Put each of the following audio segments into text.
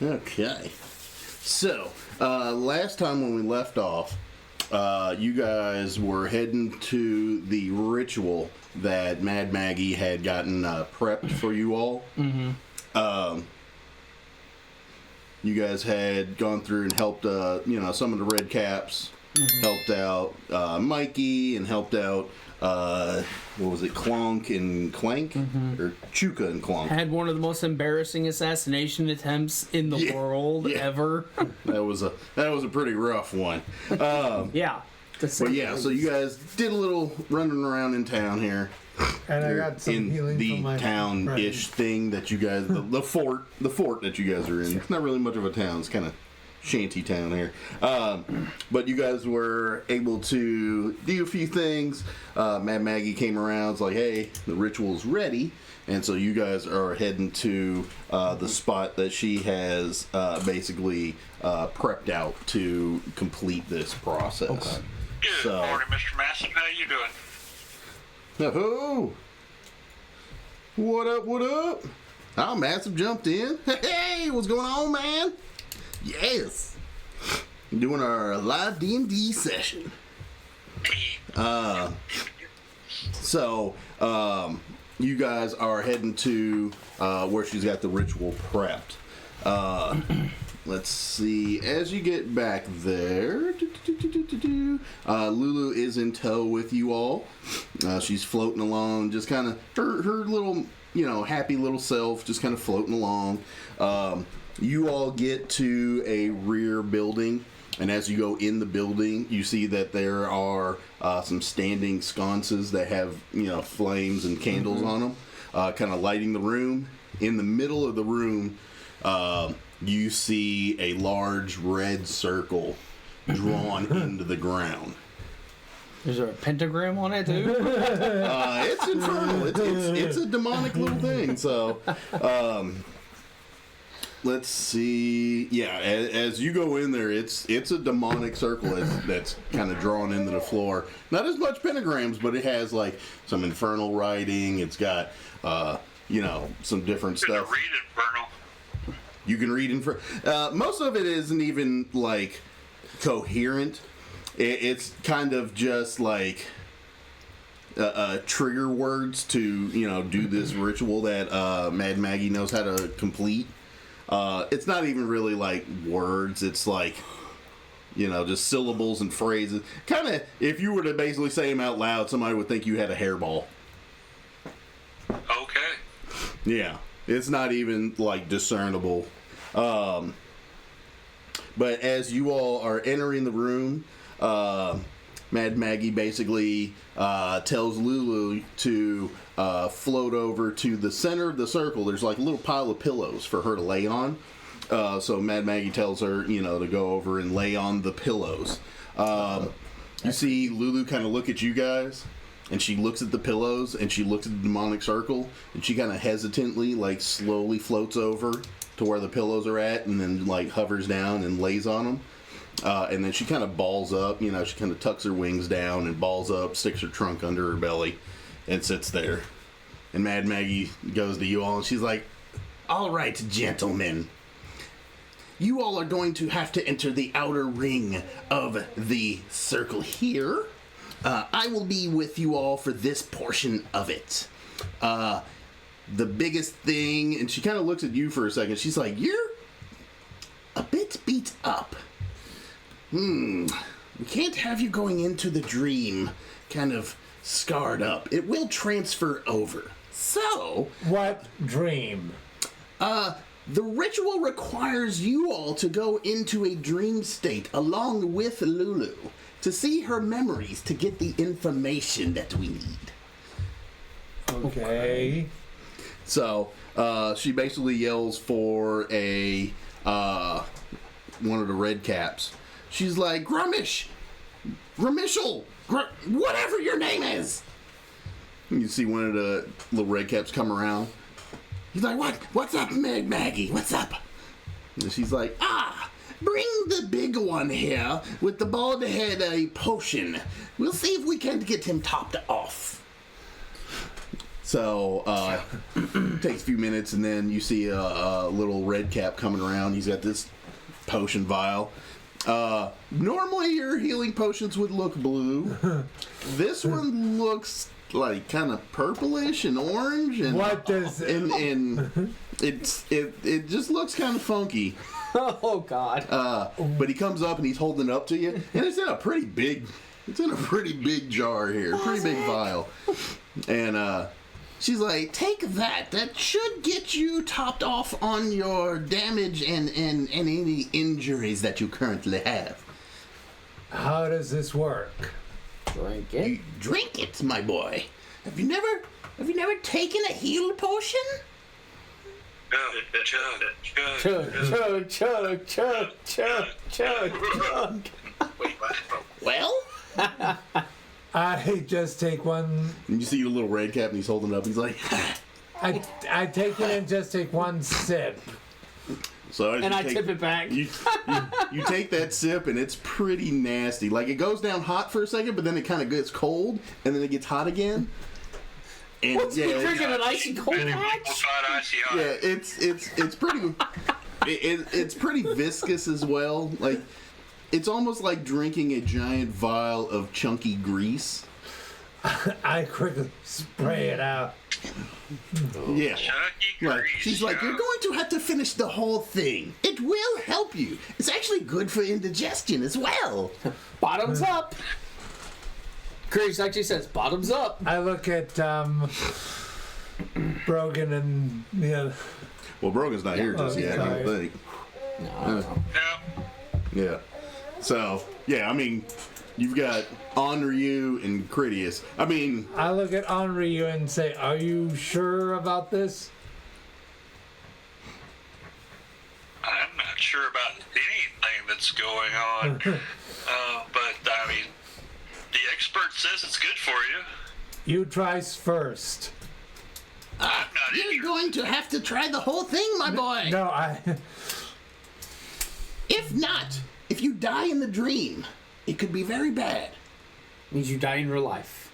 Okay. So, last time when we left off, you guys were heading to the ritual that Mad Maggie had gotten prepped for you all. Mm-hmm. You guys had gone through and helped, some of the red caps, helped out Mikey, and helped out, Clonk and Clank? Or Chuka and Clonk. Had one of the most embarrassing assassination attempts in the world ever. That was a pretty rough one. Yeah. But yeah, so you guys did a little running around in town here. And I got some in healing the from my town-ish thing that you guys, the fort that you guys are in. It's not really much of a town. It's kind of shanty town here. But you guys were able to do a few things. Mad Maggie came around. It's like, hey, the ritual's ready. And so you guys are heading to the spot that she has basically prepped out to complete this process. Okay. Good morning, Mr. Massive. How you doing? Oh, what up, what up? Oh, Massive jumped in. Hey, what's going on, man? Yes. Doing our live D&D session. So, you guys are heading to where she's got the ritual prepped. Let's see. As you get back there, Lulu is in tow with you all. She's floating along, just kind of her little, happy little self, just kind of floating along. You all get to a rear building, and as you go in the building, you see that there are some standing sconces that have, flames and candles on them, kind of lighting the room. In the middle of the room, you see a large red circle drawn into the ground. Is there a pentagram on it too? It's infernal. It's a demonic little thing. So, let's see. Yeah, as you go in there, it's a demonic circle that's kind of drawn into the floor. Not as much pentagrams, but it has like some infernal writing. It's got some different stuff. Read infernal. You can read most of it isn't even like coherent. It's kind of just like trigger words to do this ritual that Mad Maggie knows how to complete. It's not even really like words. It's like just syllables and phrases. Kind of, if you were to basically say them out loud, somebody would think you had a hairball. Okay. Yeah, it's not even like discernible. But as you all are entering the room, Mad Maggie basically tells Lulu to float over to the center of the circle. There's like a little pile of pillows for her to lay on. So Mad Maggie tells her, to go over and lay on the pillows. You see Lulu kind of look at you guys, and she looks at the pillows, and she looks at the demonic circle, and she kind of hesitantly, like, slowly floats over to where the pillows are at, and then, like, hovers down and lays on them. And then she kind of balls up, she kind of tucks her wings down and balls up, sticks her trunk under her belly, and sits there. And Mad Maggie goes to you all, and she's like, all right, gentlemen. You all are going to have to enter the outer ring of the circle here. I will be with you all for this portion of it. The biggest thing, and she kind of looks at you for a second. She's like, you're a bit beat up. We can't have you going into the dream kind of scarred up. It will transfer over. So... What dream? The ritual requires you all to go into a dream state along with Lulu to see her memories to get the information that we need. Okay. So, she basically yells for one of the red caps. She's like, Grummish! Grummishel! Whatever your name is! And you see one of the little red caps come around. He's like, what's up, Maggie? What's up? And she's like, bring the big one here with the bald head a potion. We'll see if we can get him topped off. So, takes a few minutes, and then you see a little red cap coming around. He's got this potion vial. Normally your healing potions would look blue. This one looks like kind of purplish and orange, and What does and it just looks kind of funky. Oh God. But he comes up and he's holding it up to you, and it's in a pretty big jar here, pretty big vial. And she's like, "Take that. That should get you topped off on your damage and any injuries that you currently have. How does this work? Drink it. You drink it, my boy. Have you never taken a heal potion?" Chug, chug, chug, chug, chug, chug. Well, I just take one. and you see the little red cap, and he's holding it up. He's like, I take it and just take one sip. so as And you I tip it back. You take that sip, and it's pretty nasty. Like, it goes down hot for a second, but then it kind of gets cold, and then it gets hot again. And What's he drinking, an icy cold patch? yeah, it's pretty. It's pretty viscous as well. Like, it's almost like drinking a giant vial of chunky grease. I quickly spray it out. Yeah. Chucky Like, grease. she's like, "You're going to have to finish the whole thing. It will help you. It's actually good for indigestion as well." Bottoms up. Chris actually says bottoms up. I look at Brogan and Well, Brogan's not here just yet, I don't think. No. Yeah. So, yeah, I mean, you've got Onryu and Critias. I mean, I look at Henri and say, "Are you sure about this?" I'm not sure about anything that's going on. But, I mean, the expert says it's good for you. You try first. I'm not you're interested. going to have to try the whole thing, my boy. No, I. If not, if you die in the dream, it could be very bad. Means you die in real life.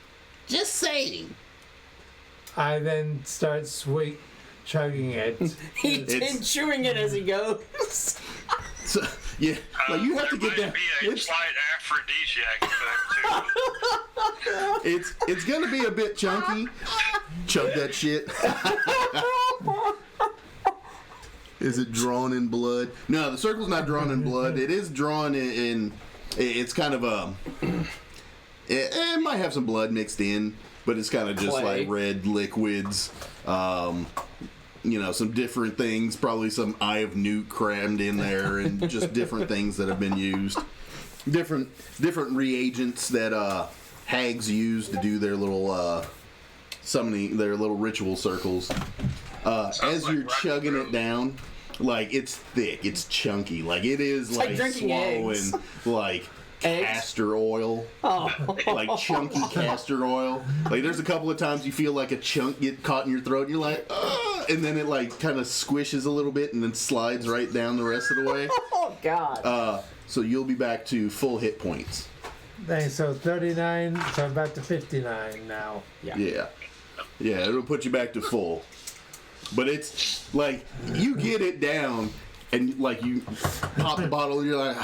Just saying. I then start chugging it. He's chewing it as he goes. So, yeah, like, you have to There get that. might be a slight aphrodisiac effect to it. It's gonna be a bit chunky. Chug that shit. Is it drawn in blood? No, the circle's not drawn in blood. It is drawn in it's kind of it might have some blood mixed in, but it's kind of just Clay. like red liquids. Some different things, probably some Eye of Newt crammed in there, and just different things that have been used. Different reagents that hags use to do their little summoning, their little ritual circles. As you're chugging it down, like, it's thick, it's chunky, like it is like like drinking swallowing eggs. like Eggs? castor oil. Oh. Like chunky castor oil. Like, there's a couple of times you feel like a chunk get caught in your throat and you're like, "Ugh," and then it like kind of squishes a little bit and then slides right down the rest of the way. Oh God. So you'll be back to full hit points. Thanks. So 39. So I'm back to 59 now. Yeah, it'll put you back to full. But it's like, you get it down and like you pop the bottle and you're like,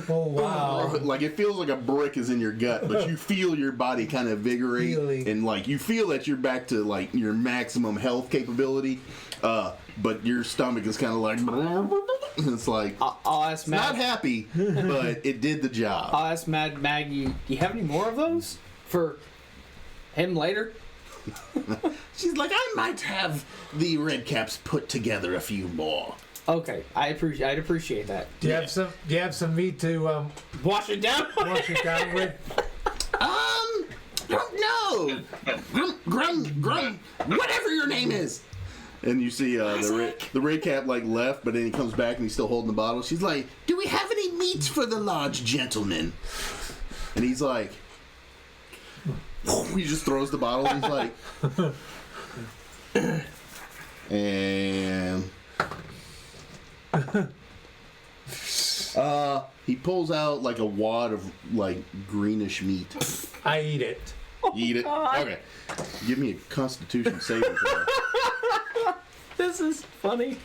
Oh wow. like, it feels like a brick is in your gut, but you feel your body kind of invigorate, Feeling. and like you feel that you're back to like your maximum health capability, but your stomach is kind of like, it's like, I'll ask not Mad. happy, but it did the job. I'll ask Mad Maggie. Do you have any more of those for him later? She's like, "I might have the red caps put together a few more." Okay, I'd appreciate that. Do you have some? Do you have some meat to Wash it down. wash it down with? No, Grum, whatever your name is. And you see the red cap like left, but then he comes back and he's still holding the bottle. She's like, "Do we have any meats for the large gentleman?" And he's like, he just throws the bottle and he's like, and he pulls out like a wad of like greenish meat. I eat it. You eat it? God. Okay. Give me a Constitution saving throw. This is funny.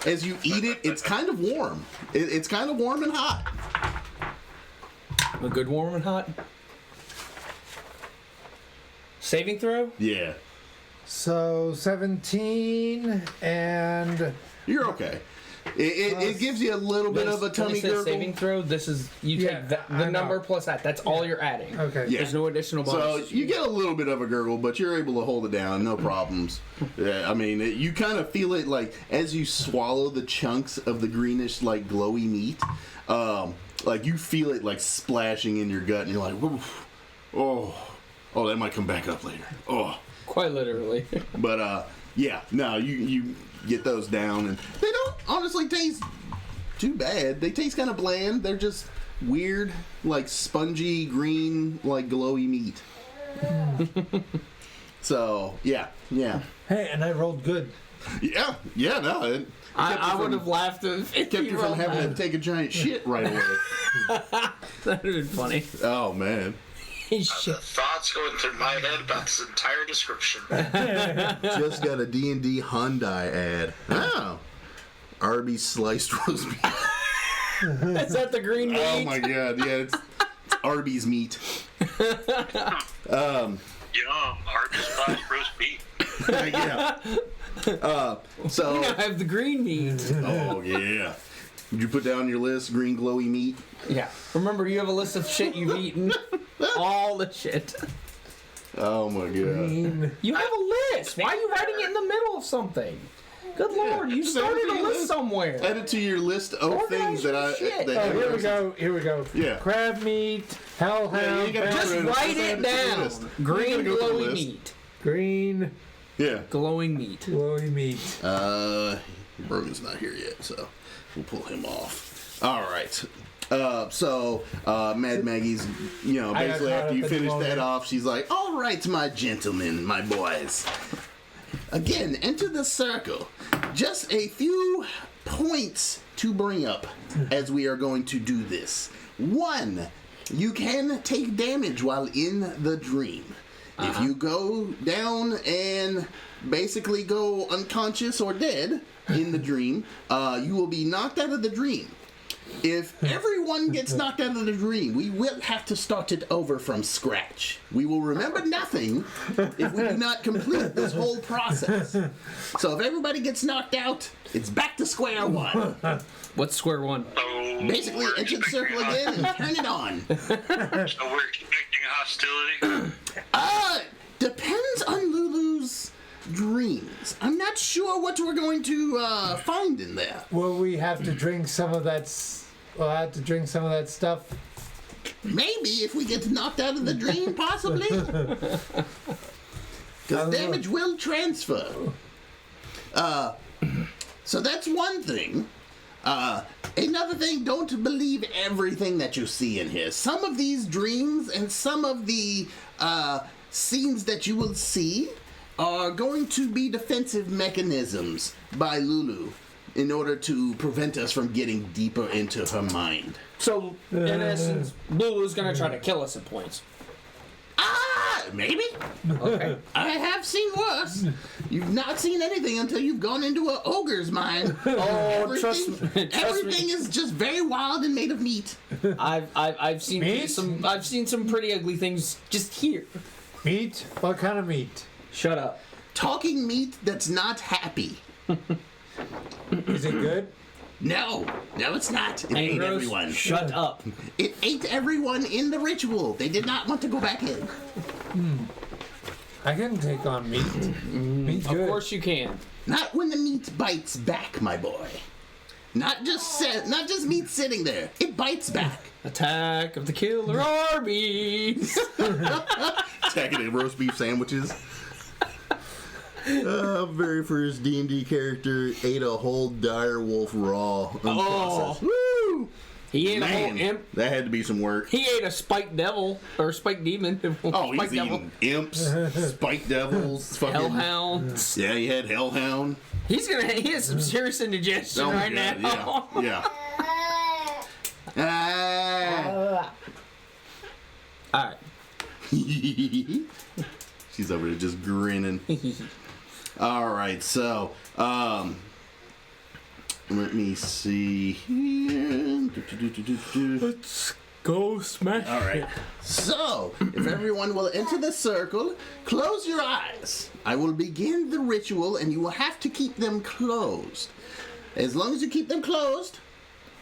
As you eat it, it's kind of warm. It's kind of warm and hot. A good warm and hot. Saving throw? Yeah. So 17 and You're okay. It gives you a little bit of a tummy gurgle. Saving throw. This is you take the number plus that. That's all you're adding. okay. Yeah. There's no additional So bonus. you get a little bit of a gurgle, but you're able to hold it down, no problems. Yeah, I mean, you kind of feel it like as you swallow the chunks of the greenish, like glowy meat. Like you feel it like splashing in your gut, and you're like, "Oof. Oh, that might come back up later." Oh, Quite literally. but yeah, no, you get those down, and they don't honestly taste too bad. They taste kind of bland. They're just weird, like spongy green, like glowy meat. So yeah. Hey, and I rolled good. No. I would have laughed if Kept you from having to take a giant shit right away. That would have been funny. Oh man. The thoughts going through my head about this entire description. Just got a D&D Hyundai ad. Oh. Arby's sliced roast beef. Is that the green meat? Oh my god, yeah, it's Arby's meat. Yum, Arby's fried roast beef. Yeah. So. I have the green meat. Oh yeah. Did you put down your list green glowy meat? Yeah. Remember, you have a list of shit you've eaten. All the shit. Oh my god. You have a list. Why are you writing it in the middle of something? Good lord, you just add it started to a your list list. somewhere. Add it to your list of Organize things that your I. shit. That Oh, here we go. Yeah. Crab meat, hellhound, you gotta Just Just write add it it to the down. list. Green You gotta go through the glowing list. meat. green, Yeah. Glowing meat. glowy meat. Brogan's not here yet, so we'll pull him off. All right. So Mad Maggie's, I got basically caught after up you in finish the that moment. off, she's like, "All right, my gentlemen, my boys. Again, enter the circle. Just a few points to bring up as we are going to do this. 1, you can take damage while in the dream. If you go down and basically go unconscious or dead in the dream, you will be knocked out of the dream. If everyone gets knocked out of the dream, we will have to start it over from scratch. We will remember nothing if we do not complete this whole process. So if everybody gets knocked out, it's back to square one. What's square one? So Basically, we're enter the circle expecting again and turn it on. So we're expecting hostility. Depends on Lulu's dreams. I'm not sure what we're going to find in there. Will we have to drink some of that? We'll have to drink some of that stuff. Maybe if we get knocked out of the dream, possibly. Because damage will transfer. So that's one thing. Another thing, don't believe everything that you see in here. Some of these dreams and some of the scenes that you will see are going to be defensive mechanisms by Lulu in order to prevent us from getting deeper into her mind. So, in essence, Lulu's gonna try to kill us at points. Maybe. Okay. I have seen worse. You've not seen anything until you've gone into an ogre's mind. Oh, trust me. Everything is just very wild and made of meat. I've seen Meat? some pretty ugly things just here. Meat? What kind of meat? Shut up. Talking meat that's not happy. Is it good? No, it's not. It ate Rose, everyone. Shut up. It ate everyone in the ritual. They did not want to go back in. I can take on meat. Meat's Of good. course you can. Not when the meat bites back, my boy. Not just meat sitting there. It bites back. Attack of the Killer Arby's. Attacking roast beef sandwiches. Very first D&D character ate a whole dire wolf raw. Unprocessed. Woo! He ate a whole Man, imp. that had to be some work. He ate a spiked devil or spiked demon. Oh, spiked he's eating imps, spike devils, fucking hellhounds. Yeah, he had hellhound. He has some serious indigestion Oh my right God, now. Yeah. Ah. All right. She's over there just grinning. All right, so let me see here. Let's go smash. All right. So, if everyone will enter the circle, close your eyes. I will begin the ritual, and you will have to keep them closed. As long as you keep them closed,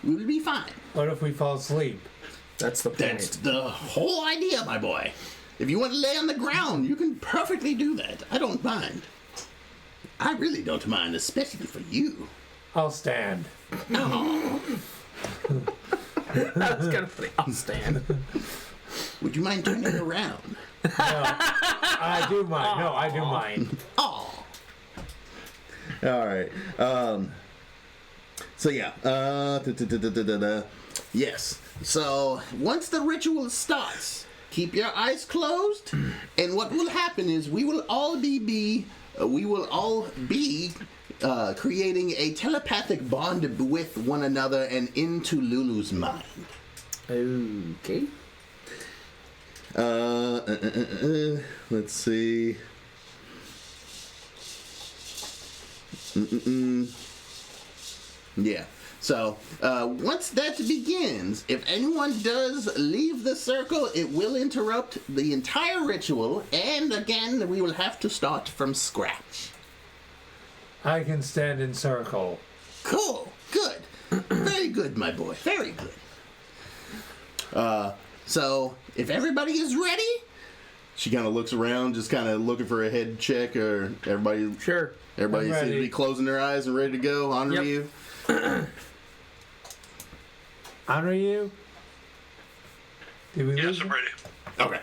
we will be fine. What if we fall asleep? That's the point. That's the whole idea, my boy. If you want to lay on the ground, you can perfectly do that. I don't mind. I really don't mind, especially for you. I'll stand. That was kind of funny. I'll stand. Would you mind turning around? No, I do mind. No, I do mind. Oh. All right. So yeah. Yes. So once the ritual starts, keep your eyes closed, and what will happen is we will all be creating a telepathic bond with one another and into Lulu's mind. Okay. Let's see. Yeah. So, once that begins, if anyone does leave the circle, it will interrupt the entire ritual, and again, we will have to start from scratch. I can stand in circle. Cool. Good. Very good, my boy. Very good. So, if everybody is ready, she kind of looks around, just kind of looking for a head check, or everybody... Sure. Everybody I'm seems to ready. be closing their eyes and ready to go. Honor Yep. you. Honor you? Did we Yes, lose I'm him? ready. Okay.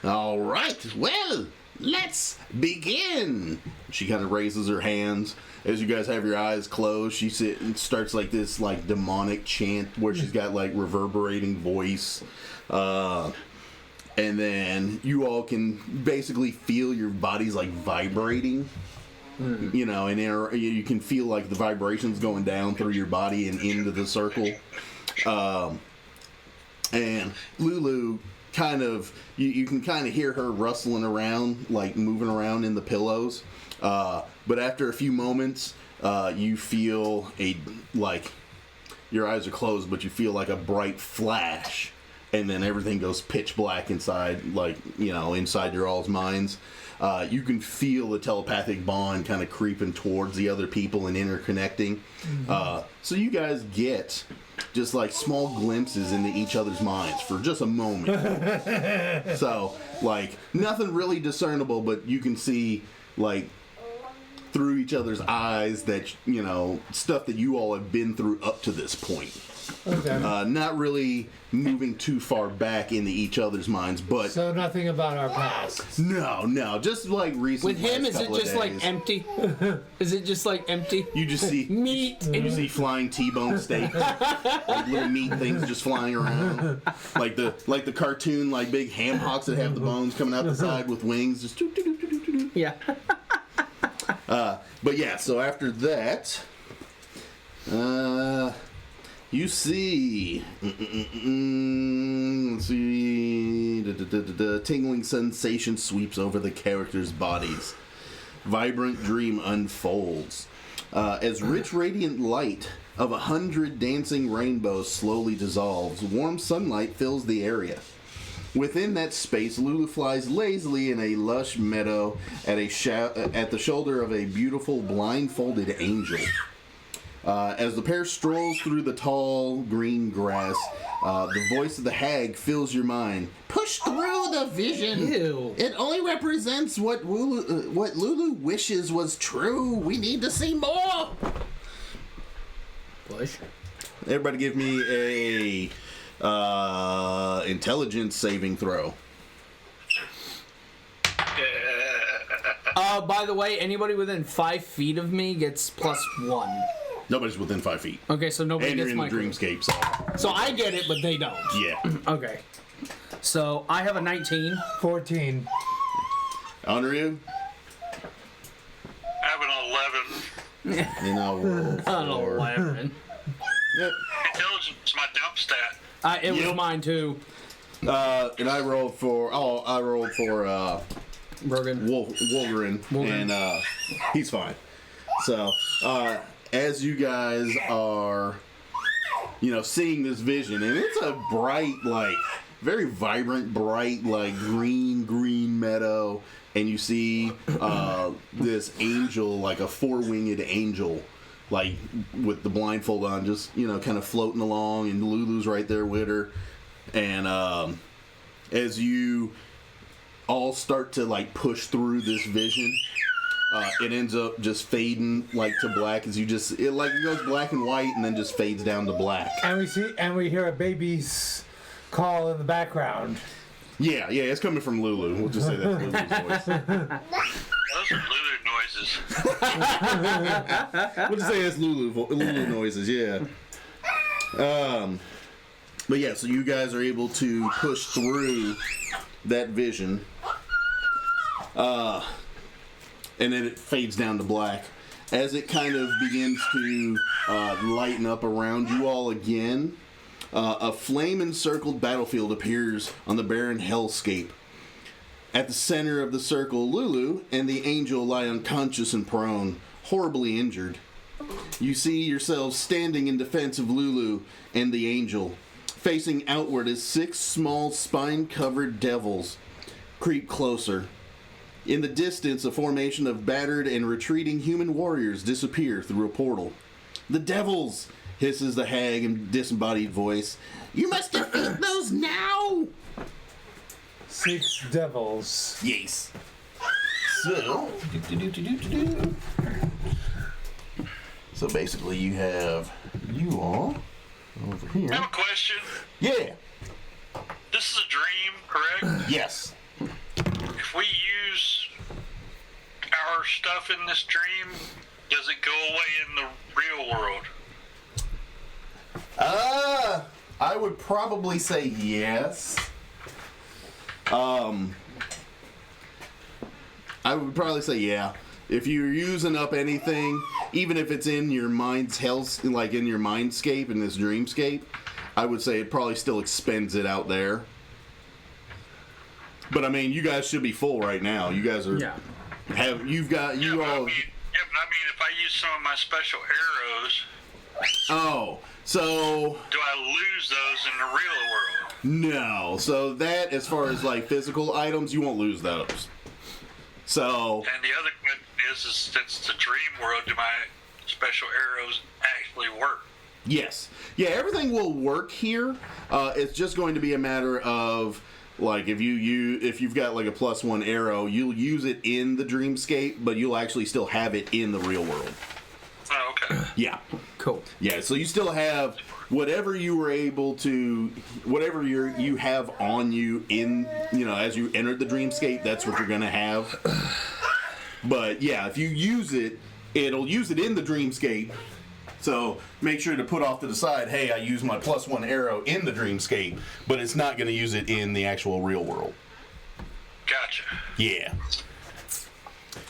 All right. Well, let's begin. She kind of raises her hands as you guys have your eyes closed. She starts like this like demonic chant where she's got like reverberating voice, and then you all can basically feel your bodies like vibrating. You know, and you can feel like the vibrations going down through your body and into the circle. And Lulu kind of, you can kind of hear her rustling around, like moving around in the pillows. But after a few moments, you feel like, your eyes are closed, but you feel like a bright flash. And then everything goes pitch black inside, like, you know, inside your all's minds. You can feel the telepathic bond kind of creeping towards the other people and interconnecting. So you guys get just like small glimpses into each other's minds for just a moment. So, like, nothing really discernible, but you can see, like, through each other's eyes that, you know, stuff that you all have been through up to this point. Okay. Not really moving too far back into each other's minds, but So nothing about our past. no, just like recent. With him, last is it couple of just like days. empty? Is it just like empty? You just see Meat. you see flying T-bone steaks, like little meat things just flying around, like the cartoon like big ham hocks that have the bones coming out the side with wings, just. Yeah. But yeah, so after that, you see, let's see, tingling sensation sweeps over the characters' bodies. Vibrant dream unfolds. As rich radiant light of 100 dancing rainbows slowly dissolves, warm sunlight fills the area. Within that space, Lulu flies lazily in a lush meadow at the shoulder of a beautiful blindfolded angel. As the pair strolls through the tall green grass, the voice of the hag fills your mind. Push through the vision. Ew. It only represents what Lulu wishes was true. We need to see more. Bush. Everybody give me a intelligence saving throw. By the way, anybody within 5 feet of me gets +1. Nobody's within 5 feet. Okay, so nobody And you're gets in the my group. dreamscape, so So I get it, but they don't. yeah. Okay. So I have a 19. 14. Honor you? I have an 11. And I'll roll An 11. Yep. Intelligence is my dump stat. It was Yep. mine too. And I rolled for Rogan. Wolverine, and he's fine. So, as you guys are, seeing this vision, and it's a bright, very vibrant, bright, green meadow, and you see this angel, like a four-winged angel, with the blindfold on, just, kind of floating along, and Lulu's right there with her. And as you all start to push through this vision, it ends up just fading to black as it goes black and white and then just fades down to black. And we hear a baby's call in the background. Yeah, it's coming from Lulu. We'll just say that's Lulu's voice. Those are Lulu noises. We'll just say it's Lulu noises. Yeah. But yeah, so you guys are able to push through that vision. And then it fades down to black. As it kind of begins to lighten up around you all again, a flame-encircled battlefield appears on the barren hellscape. At the center of the circle, Lulu and the angel lie unconscious and prone, horribly injured. You see yourselves standing in defense of Lulu and the angel, facing outward as 6 small spine-covered devils creep closer. In the distance, a formation of battered and retreating human warriors disappear through a portal. "The devils!" hisses the hag in disembodied voice. "You must defeat those now!" 6 devils. Yes. So basically you have you all over here. I have a question. Yeah. This is a dream, correct? Yes. If we use our stuff in this dream, does it go away in the real world? I would probably say yes. I would probably say yeah. If you're using up anything, even if it's in your mind's in your mindscape, in this dreamscape, I would say it probably still expends it out there. But I mean, you guys should be full right now. You guys are. Yeah. You've got you all. If I use some of my special arrows. Oh, so. Do I lose those in the real world? No. So that, as far as physical items, you won't lose those. So. And the other question is since it's a dream world, do my special arrows actually work? Yes. Yeah, everything will work here. It's just going to be a matter of if you've got a +1 arrow, you'll use it in the dreamscape, but you'll actually still have it in the real world. Oh, okay. Yeah. Cool. Yeah, so you still have whatever you were able to, whatever you have on you in, as you entered the dreamscape, that's what you're going to have. But yeah, if you use it, it'll use it in the dreamscape. So make sure to put off to the side, hey, I use my +1 arrow in the dreamscape, but it's not going to use it in the actual real world. Gotcha. Yeah.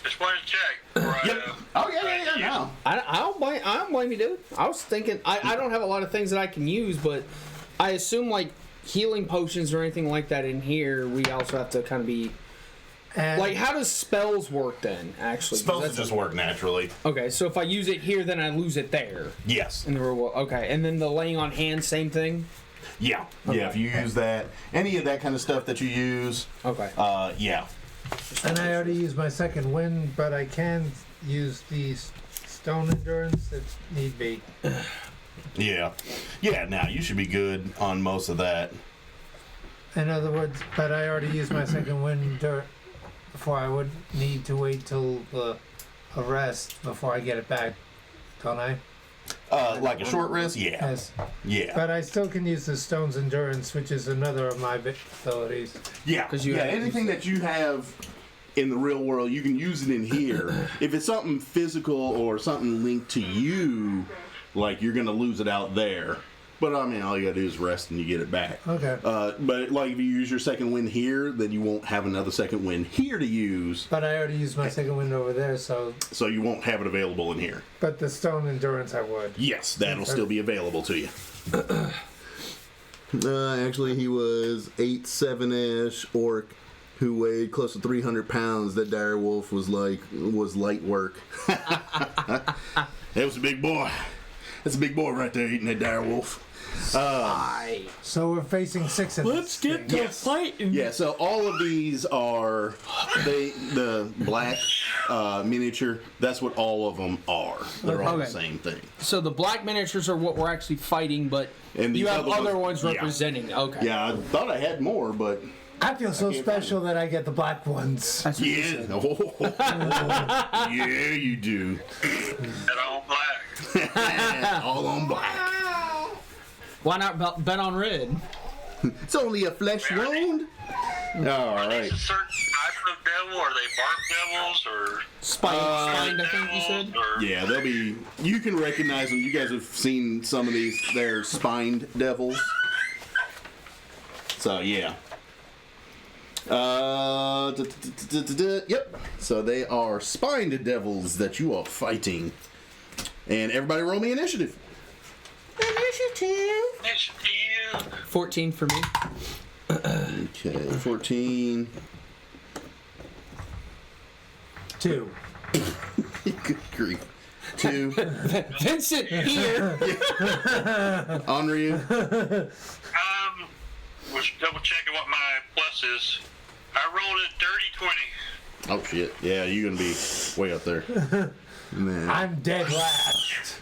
Just wanted to check. Yep. Oh, yeah, no. I don't blame you, dude. I was thinking, I don't have a lot of things that I can use, but I assume healing potions or anything like that in here, we also have to kind of be. And how does spells work then, actually? Spells just work naturally. Okay, so if I use it here, then I lose it there. Yes. In the real world. Okay, and then the laying on hands, same thing? Yeah. Okay. Yeah, if you use that, any of that kind of stuff that you use. Okay. Yeah. And I already used my second wind, but I can use the stone endurance if need be. Yeah. Yeah, now you should be good on most of that. In other words, but I already used my second wind before I would need to wait till a rest before I get it back, don't I? Like a short rest? Yeah. Yes. Yeah. But I still can use the stone's endurance, which is another of my abilities. Yeah. Anything that you have in the real world, you can use it in here. If it's something physical or something linked to you, you're going to lose it out there. But I mean, all you gotta do is rest and you get it back. Okay. But if you use your second wind here, then you won't have another second wind here to use. But I already used my second wind over there, so. So you won't have it available in here. But the stone endurance, I would. Yes, that'll still be available to you. Actually, he was 8'7" orc who weighed close to 300 pounds. That dire wolf was light work. That was a big boy. That's a big boy right there eating that dire wolf. So we're facing 6 of Let's this get thing. to fighting. Yeah, so all of these are the black miniature. That's what all of them are. They're all the Okay. same thing. So the black miniatures are what we're actually fighting, but And these you have other other ones- ones yeah. representing. Okay. Yeah, I thought I had more, but I feel so can't special that I get the black ones. That's what you yeah, said. yeah, you do. And all black. All on black. Why not bet on red? It's only a flesh wound. All Are right. these a certain type of devil? Are they bark devils or Spined, I think you said. devils, or Yeah, they'll be. You can recognize them. You guys have seen some of these. They're spined devils. So yeah. Yep. So they are spined devils that you are fighting. And everybody, roll me initiative. initiative? 14 for me. Okay, 14. 2. Good grief. 2. Vincent here. Henri. Was double checking what my plus is. I rolled a dirty 20. Oh shit. Yeah, you're gonna be way up there. Man. I'm dead last.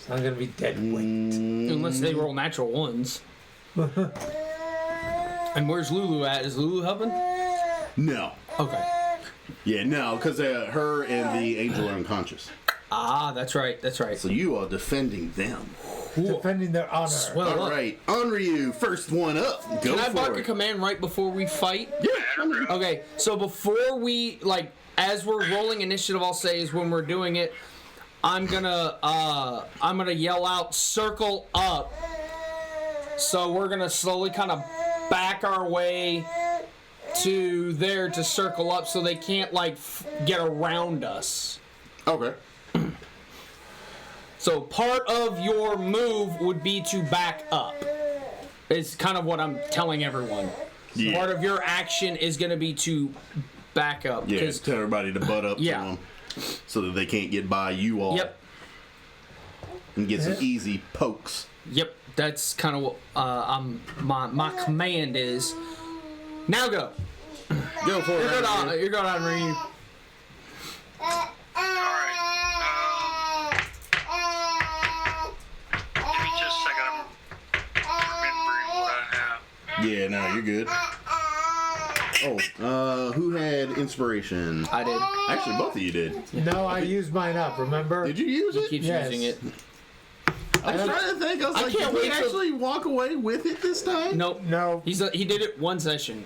So I'm gonna be dead weight. Unless they roll natural ones. And where's Lulu at? Is Lulu helping? No. Okay. Yeah, no, because her and the angel are unconscious. Ah, that's right. That's right. So you are defending them. Defending their honor. Well, All right, Onryu, first one up. Go can I for bark a it. command right before we fight? Yeah. Okay, so before we, like, as we're rolling initiative, I'll say is when we're doing it, I'm gonna yell out, circle up. So we're gonna slowly kind of back our way to there to circle up so they can't, like, get around us. Okay. So part of your move would be to back up. It's kind of what I'm telling everyone. Yeah. Part of your action is going to be to back up. Yeah, 'cause- tell everybody to butt up Yeah. to them so that they can't get by you all. Yep. And get some easy pokes. Yep. That's kind of what my command is. Now go. Go for it. You're good Henry. on. You're good on Marine. Alright. Give me just a second. I'm remembering what I have. Yeah, no, you're good. Oh, who had inspiration? I did. Actually, both of you did. No, I used mine up, remember? Did you use He it? keeps Yes. using it. I was trying to think. I was I like, can't did we wait till- actually walk away with it this time? Nope. No. He did it one session.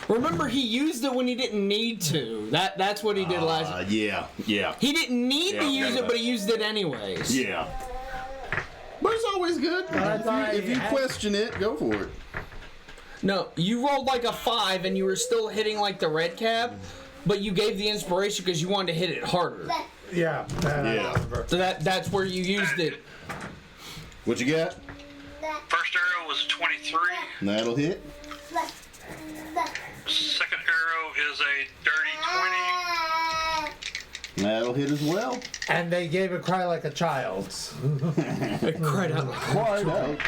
Remember, he used it when he didn't need to. That's what he did last. Yeah. He didn't need Yeah, to use yeah. it, but he used it anyways. Yeah. But it's always good. If you question it, go for it. No, you rolled like a 5 and you were still hitting like the red cap, but you gave the inspiration because you wanted to hit it harder. Yeah. That I Yeah. remember. So that's where you used it. What you got? First arrow was 23. That'll hit. Second arrow is a dirty 20. That'll hit as well. And they gave a cry like a child's. It cried out like, Cried out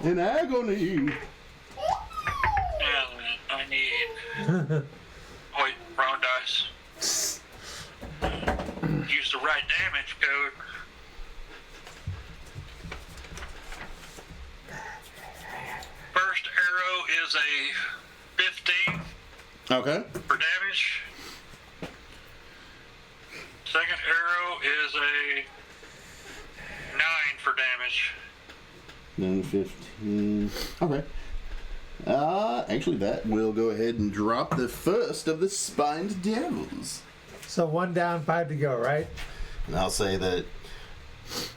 in agony. And I need. Wait, wrong dice. Use the right damage code. First arrow is a 15 Okay. for damage. Second arrow is a 9 for damage. 9, 15. Okay. Actually, that will go ahead and drop the first of the spined devils. So 1 down, 5 to go, right? And I'll say that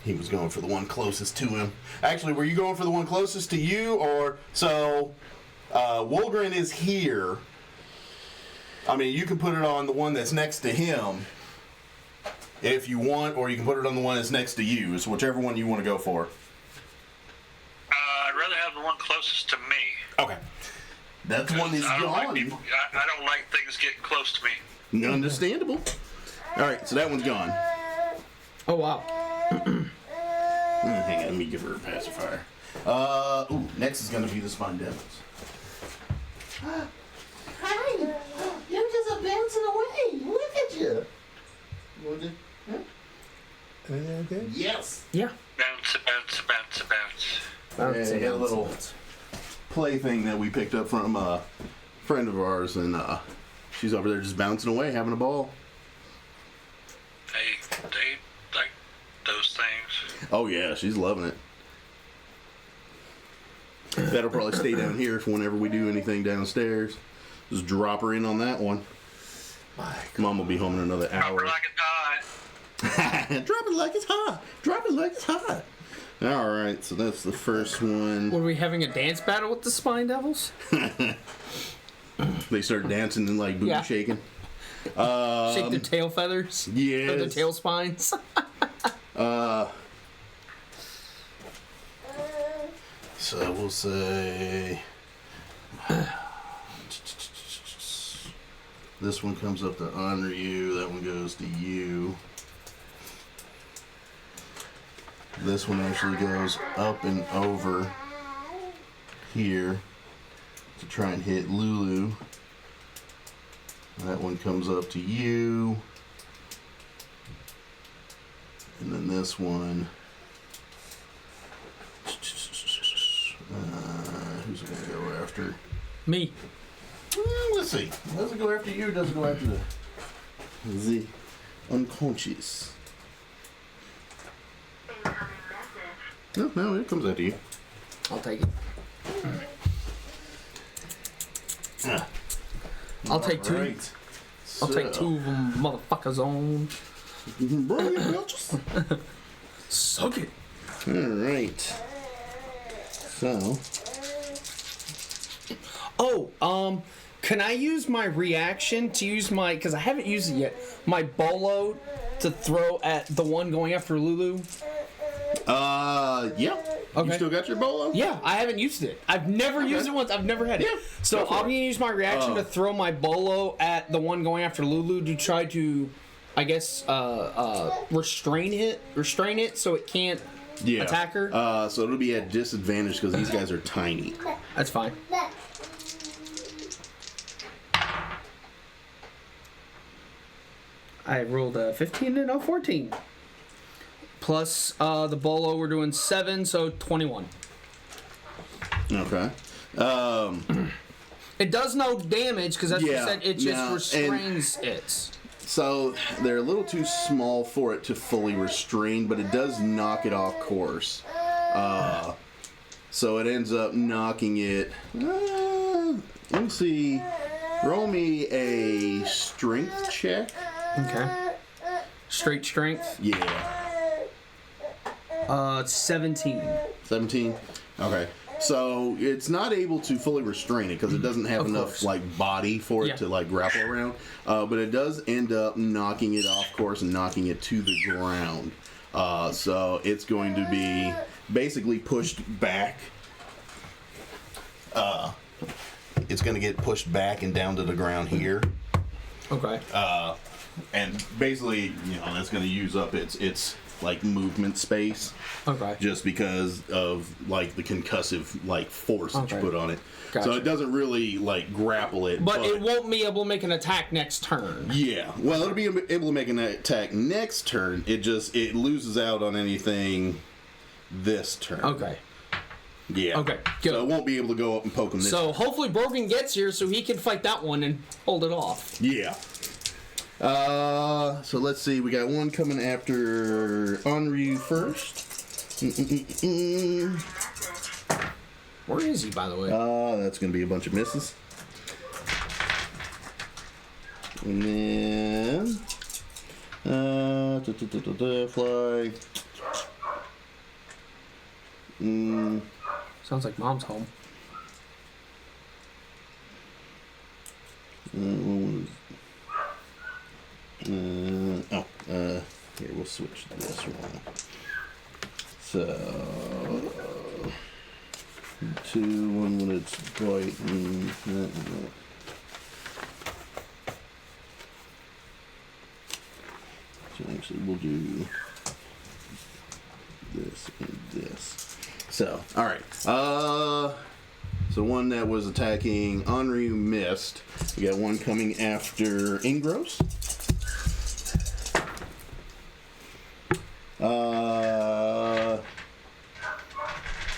he was going for the one closest to him. Actually, were you going for the one closest to you, or so? Wolgren is here. I mean, you can put it on the one that's next to him. if you want, or you can put it on the one that's next to you. It's whichever one you want to go for. I'd rather have the one closest to me. Okay. That one is I don't gone. like people. I don't like things getting close to me. Understandable. All right, so that one's gone. Oh wow. Hang on, let me give her a pacifier. Next is gonna be the Spine Devils. Hi, you're just bouncing away. Look at you. What did? Huh? Everything okay? Yes. Yeah. Bounce, bounce, bounce, bounce. Yeah, a little plaything that we picked up from a friend of ours, and she's over there just bouncing away, having a ball. They like those things. Oh yeah, she's loving it. That'll probably stay down here for whenever we do anything downstairs. Just drop her in on that one. Mom will be home in another hour. Drop it like it's hot. Drop it like it's hot. Drop it like it's hot. All right, so that's the first one. Were we having a dance battle with the Spine Devils? They start dancing and like booty shaking. Shake their tail feathers? Yes. Or their tail spines? So we'll say this one comes up to honor you. That one goes to you. This one actually goes up and over here to try and hit Lulu. That one comes up to you. And then this one. Who's it going to go after? Me. Let's see. Does it go after you or does it go after the unconscious? No, it comes after you. I'll take it. I'll take two. Right. I'll take two of them motherfuckers on. Bring it, bitches. Suck it. Alright. So. Oh, can I use my reaction to use my, because I haven't used it yet, my bolo to throw at the one going after Lulu? Yeah. Okay. You still got your bolo? Yeah, I haven't used it. I've never used it once. I've never had it. Yeah, So go for I'm it. going to use my reaction to throw my bolo at the one going after Lulu to try to, I guess, restrain it so it can't attack her. So it'll be at disadvantage because these guys are tiny. That's fine. I rolled a 15 and a 14. Plus the bolo, we're doing 7, so 21. Okay. It does no damage because, as you Yeah, said, it just no, restrains it. So they're a little too small for it to fully restrain, but it does knock it off course. So it ends up knocking it. Let me see. Roll me a strength check. Okay. Straight strength. Yeah. 17. 17? Okay. So it's not able to fully restrain it because it doesn't have Of enough course. like body for it Yeah. to like grapple around. But it does end up knocking it off course and knocking it to the ground. So it's going to be basically pushed back. It's going to get pushed back and down to the ground here. Okay. And basically, you know, that's going to use up its like movement space. Okay. Just because of like the concussive like force that you Okay. put on it. Gotcha. So it doesn't really like grapple it. But it won't be able to make an attack next turn. Yeah. Well, it'll be able to make an attack next turn. It loses out on anything this turn. Okay. Yeah. Okay, good. So it won't be able to go up and poke him this So turn. hopefully Brogan gets here so he can fight that one and hold it off. Yeah. So let's see. We got one coming after Henri first. Where is he, by the way? That's going to be a bunch of misses. And then... fly. Sounds like Mom's home. we'll switch to this one. So 2, 1 when it's bright and that. So actually we'll do this and this. So, alright. So one that was attacking Henri missed. We got one coming after Ingros.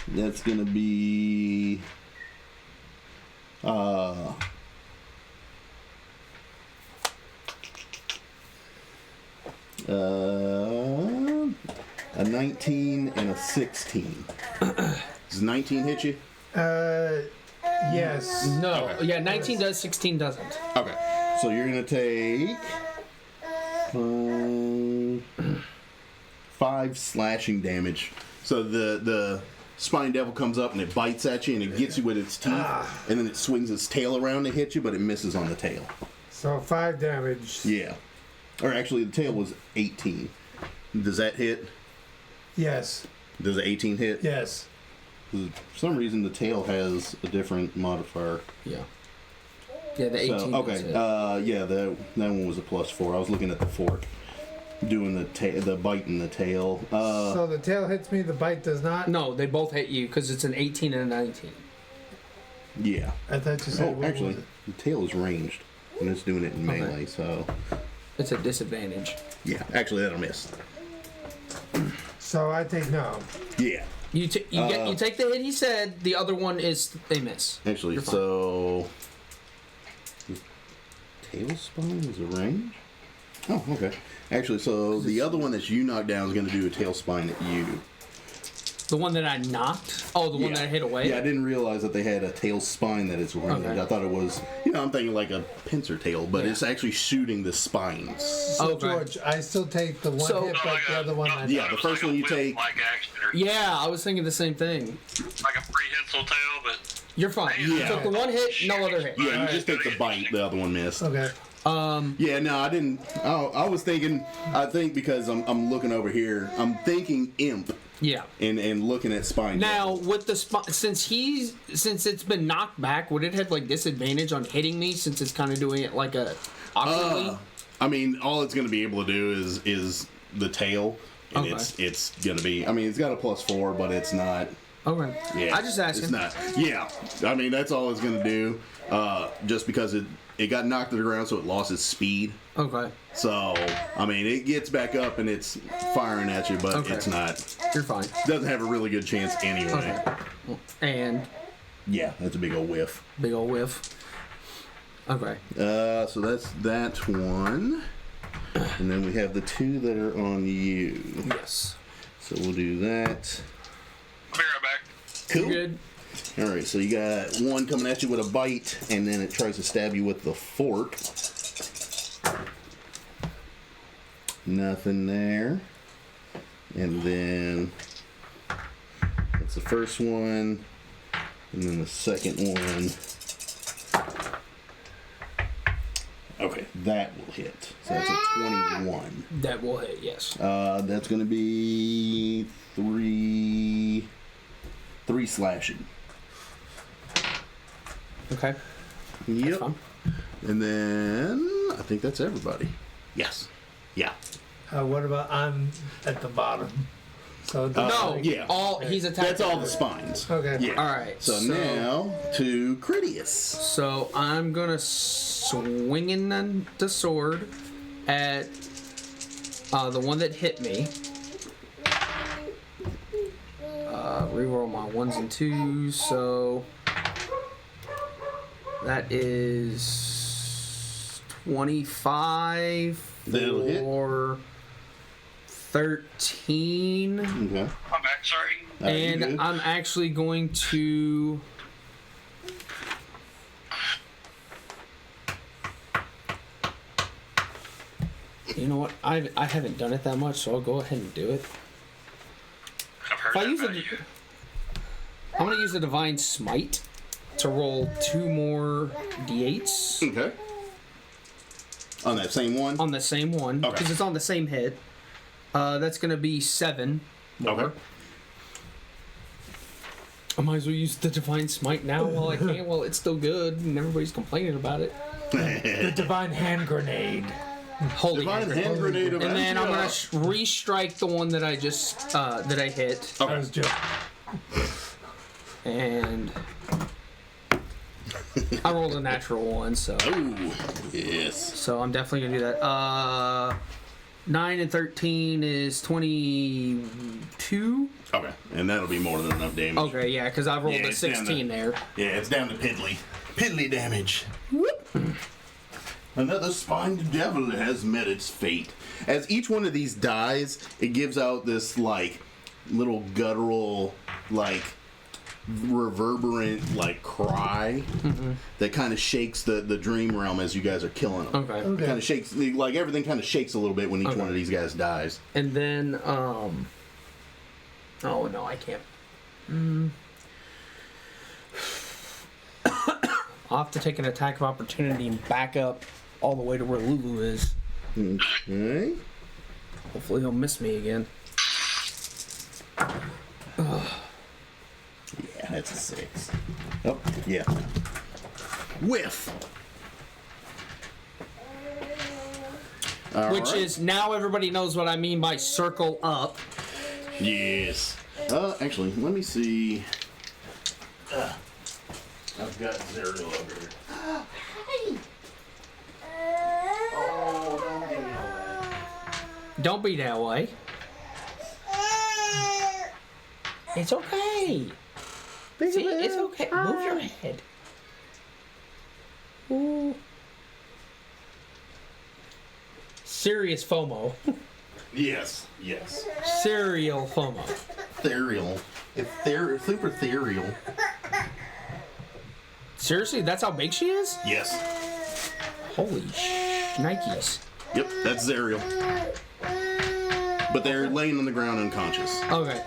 That's gonna be a 19 and a 16. Does 19 hit you? Yes. No. Okay. Yeah, 19 does, 16 doesn't. Okay. So you're gonna take 5 slashing damage. So the spine devil comes up and it bites at you and it gets you with its teeth, and then it swings its tail around to hit you, but it misses on the tail. So 5 damage. Yeah. Or actually, the tail was 18. Does that hit? Yes. Does the 18 hit? Yes. For some reason, the tail has a different modifier. Yeah. Yeah, the 18 So, does okay. hit. Yeah, that one was a +4. I was looking at the fork, doing the bite in the tail. So the tail hits me, the bite does not? No, they both hit you because it's an 18 and a 19. Yeah. I thought you said Oh, what actually, was it? the tail is ranged, and it's doing it in Okay. melee. So, It's a disadvantage. yeah. Actually, that'll miss. So I take no. Yeah. You take the hit he said, the other one is a miss. Actually, You're fine. so tail spine is a range. Oh, okay. Actually, so the other one that you knocked down is going to do a tail spine at you. The one that I knocked? Oh, the one that I hit away? Yeah, I didn't realize that they had a tail spine that it's ranged. Okay. I thought it was, I'm thinking like a pincer tail, but it's actually shooting the spines. So Okay. George, I still take the one So- hit, but the other one I Yeah, the first one you take. Like action or Yeah, I was thinking the same thing. like a prehensile tail, but You're fine. You Yeah. took the one hit, no other hit. Yeah, you just take the bite. The other one missed. Okay. Yeah, no, I didn't. I was thinking. I think because I'm looking over here, I'm thinking imp Yeah. and looking at spine. Now with the since it's been knocked back, would it have like disadvantage on hitting me since it's kind of doing it like a awkwardly? I mean, all it's going to be able to do is the tail, and Okay. it's going to be. I mean, it's got a +4, but it's not. Okay. Yeah, I just asked it's him. not. Yeah, I mean that's all it's going to do. Just because it got knocked to the ground, so it lost its speed. Okay. So I mean, it gets back up and it's firing at you, but Okay. it's not. You're fine. Doesn't have a really good chance anyway. Okay. And Yeah, that's a big old whiff. big old whiff. Okay. So that's that one, and then we have the 2 that are on you. Yes. So we'll do that. I'll be right back. Cool. Good. All right, so you got one coming at you with a bite, and then it tries to stab you with the fork. Nothing there. And then that's the first one, and then the second one. Okay, that will hit. So that's a 21. That will hit. Yes. That's going to be 3 slashing. Okay. Yep. fine. And then I think that's everybody. Yes. Yeah. What about I'm at the bottom? So No. yeah. He's attacking. That's all the spines. Okay. Yeah. All right. So now to Critias. So I'm gonna swing in the sword at the one that hit me. Reroll my 1s and 2s. So that is 25 That'll hit. for 13. Okay. I'm back. Sorry. You're And good. I'm actually going to. You know what? I haven't done it that much, so I'll go ahead and do it. I've heard If I that use about it, you. I'm going to use a Divine Smite to roll 2 more d8s Okay. On that same one. on the same one Okay. because it's on the same hit. That's going to be 7 more. Okay. I might as well use the Divine Smite now while I can, while it's still good and everybody's complaining about it. The Divine Hand Grenade. Holy Divine hand hand grenade of And then I'm going Antioch. to restrike the one that I just, that I hit. I was joking. And I rolled a natural 1, so. Ooh, yes. So I'm definitely going to do that. 9 and 13 is 22. Okay, and that'll be more than enough damage. Okay, yeah, because I rolled Yeah, a it's down 16 there. Yeah, it's down to piddly. Piddly damage. Another spined devil has met its fate. As each one of these dies, it gives out this, like, little guttural, like, reverberant, like, cry that kind of shakes the dream realm as you guys are killing them. Okay. Okay. Kind of shakes, like, everything kind of shakes a little bit when each one of these guys dies. And then, oh no, I can't. I'll have to take an attack of opportunity and back up all the way to where Lulu is. Okay. Hopefully he'll miss me again. Yeah, that's a 6. Oh, yeah. Whiff! All Which right. is, now everybody knows what I mean by circle up. Yes. Actually, let me see. I've got Zerial over here. Oh, don't get me away. Don't be that way. It's okay. See, it's okay. Move your head. Ooh. Serious FOMO. Yes, yes. Serial FOMO. Ethereal. Super ethereal. Seriously, that's how big she is? Yes. Holy Nikes. Yep, that's Zerial. But they're laying on the ground unconscious. Okay.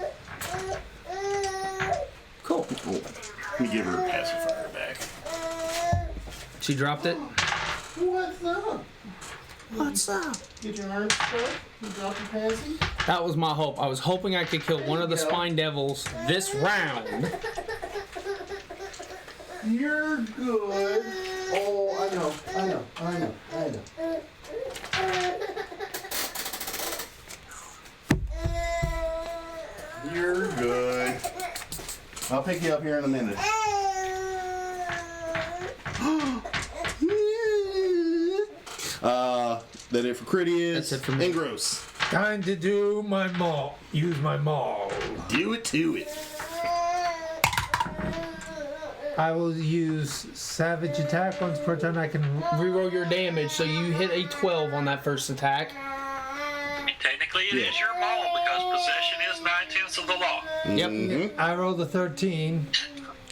Cool. Cool. Let me give her a pacifier back. She dropped it. What's up? What's up? Get your arms stuck? You drop your passy? That was my hope. I was hoping I could kill one of the spine devils this round. You're good. Oh, I know. You're good. I'll pick you up here in a minute. That it for Critius. That's it for me. And Gross. Time to do my maul. Use my maul. Do it to it. I will use Savage Attack once per turn. I can. Reroll your damage, so you hit a 12 on that first attack. Technically, it is your maul because possession is 9/10 of the law. Yep. Mm-hmm. I rolled a 13.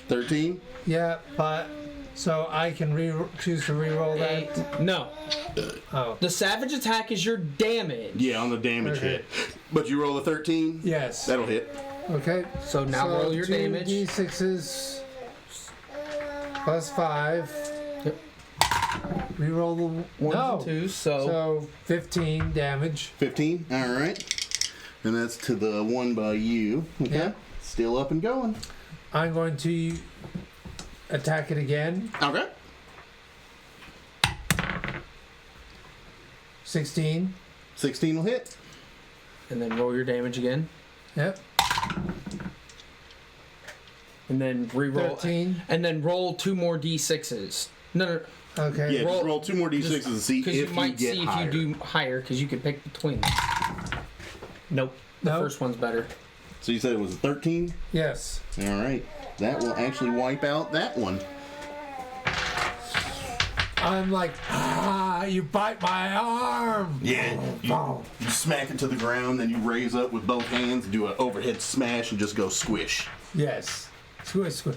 13. Yeah, but so I can choose to reroll that. No. Oh, The savage attack is your damage. Yeah, on the damage Okay. hit. But you roll a 13? yes. That'll hit. Okay. So now roll your damage. 2 d6s plus 5. Yep. Reroll the 1 no. and 2, so So 15 damage. 15. All right. And that's to the one by you. Okay. Yeah. Still up and going. I'm going to attack it again. Okay. 16. 16 will hit. and then roll your damage again, Yep. and then re-roll, 13. and then roll 2 more d6s. No, Okay. Yeah, just roll 2 more d6s and see because if you might get see higher. if you do higher, because you could pick between them. Nope. The Nope. first one's better. So you said it was a 13? Yes. All right. That will actually wipe out that one. I'm like, you bite my arm. Yeah. You smack it to the ground, then you raise up with both hands, do an overhead smash, and just go squish. Yes. Squish, squish.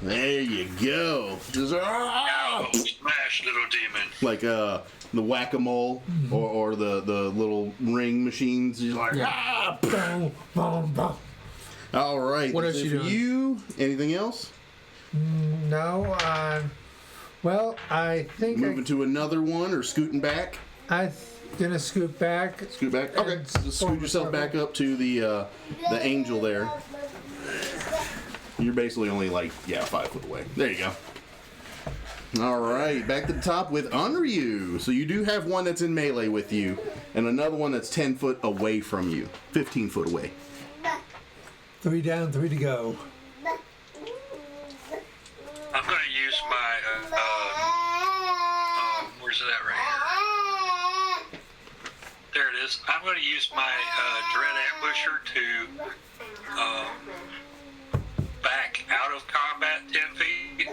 There you go. Just, Oh, smash, little demon. like the whack-a-mole or the little ring machines. You're like, Yeah. Boom, boom, boom. All right. What that's else it you for doing? you? Anything else? No, well, I think Moving to another one or scooting back? I gonna scoot back. Scoot back. Okay. Just scoot yourself back up to the angel there. You're basically only like 5 foot away. There you go. All right, back to the top with Unryu. So you do have one that's in melee with you, and another one that's 10 foot away from you, 15 foot away. 3 down, 3 to go. I'm going to use my, where's it at right here? There it is. I'm going to use my Dread Ambusher to back out of combat 10 feet.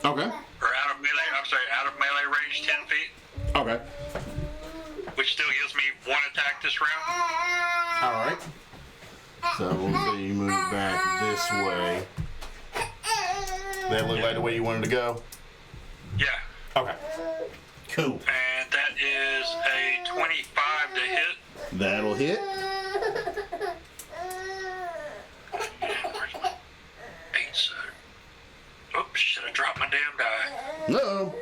Okay. Or out of melee range 10 feet. Okay. Which still gives me 1 attack this round. All right. So we'll say you move back this way. That look like the way you wanted to go? Yeah. Okay. Cool. And that is a 25 to hit. That'll hit. Where's my 8 set? Oops, should have dropped my damn die. No.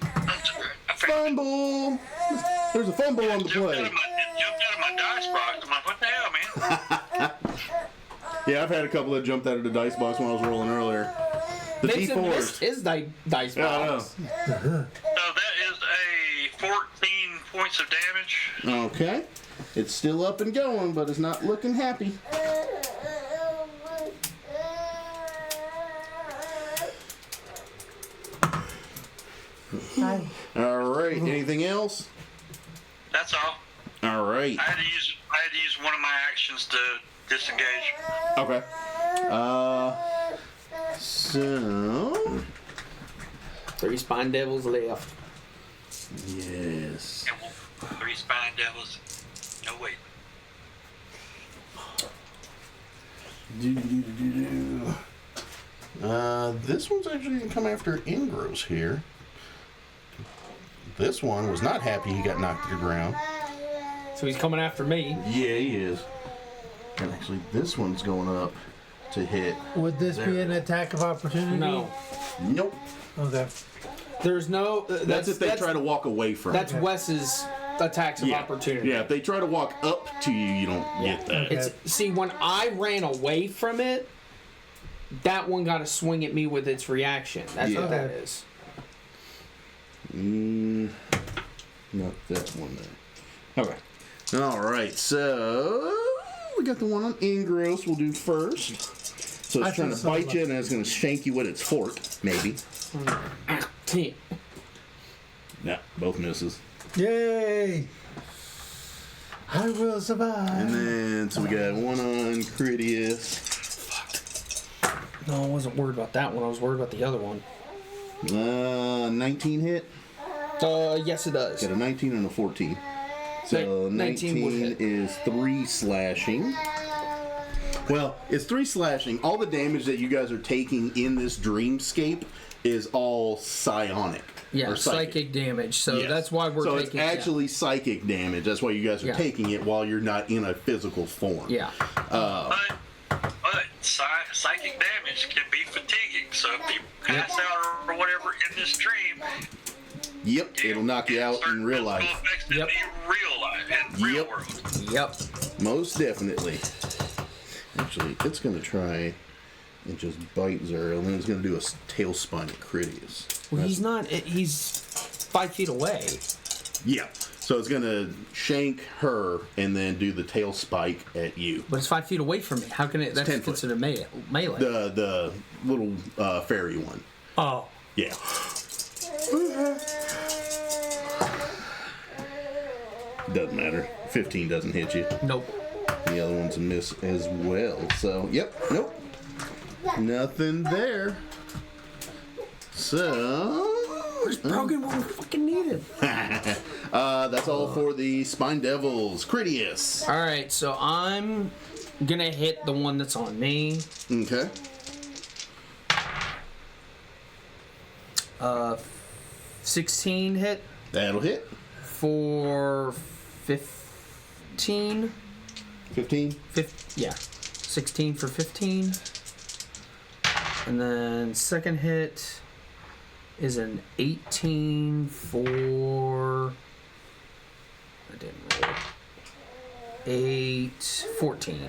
That's okay. I found it. Fumble. There's a fumble on the It jumped play. out of my dice box. I'm like, what the hell, man? Yeah, I've had a couple that jumped out of the dice box when I was rolling earlier. The Mason D4s. missed his dice box. Yeah, I know. So that is a 14 points of damage. Okay. It's still up and going, but it's not looking happy. All right. Anything else? That's all. All right. I had to use one of my actions to disengage. Okay. So 3 spine devils left. yes. And 3 spine devils. No wait. This one's actually gonna come after Ingros here. This one was not happy he got knocked to the ground. So he's coming after me. Yeah, he is. And actually, this one's going up to hit. Would this be an attack of opportunity? No. Nope. Okay. There's no. That's if they try to walk away from That's it. Wes's attacks of opportunity. Yeah, if they try to walk up to you, you don't get that. Okay. See, when I ran away from it, that one got a swing at me with its reaction. That's what that is. Not that one there. Okay. All right, so we got the one on Ingros we'll do first. So it's trying to bite you, and it's going to shank you with its fork, maybe. Nah, both misses. Yay! I will survive. And then, so we got one on Critias. No, I wasn't worried about that one. I was worried about the other one. 19 hit. Yes, it does. Got a 19 and a 14. So 19 would 19 hit. is 3 slashing. Well, it's 3 slashing. All the damage that you guys are taking in this dreamscape is all psionic. Yeah, or psychic damage. So Yes. that's why we're so taking. it's actually psychic damage. That's why you guys are taking it while you're not in a physical form. Yeah. But psychic damage can be fatiguing. So if you pass out or whatever in this dream, Yep, it'll knock you out in real life. Yep. In real life, in real Yep. world. Yep. Most definitely. Actually, it's going to try and just bite Zero, and then it's going to do a tailspine at Critias. Well, he's not. He's 5 feet away. Yeah. So it's going to shank her and then do the tail spike at you. But it's 5 feet away from me. How can it? That's 10 foot. considered melee. The little fairy one. Oh. Yeah. Doesn't matter. 15 doesn't hit you. Nope. The other one's a miss as well. So, yep. Nope. Nothing there. So... Where's broken what we fucking needed? that's all for the Spine Devils. Critias. Alright, so I'm gonna hit the one that's on me. Okay. 16 hit That'll hit. for 15. 15. Yeah. 16 for 15. And then second hit is an 18 for I didn't roll. 8, 14.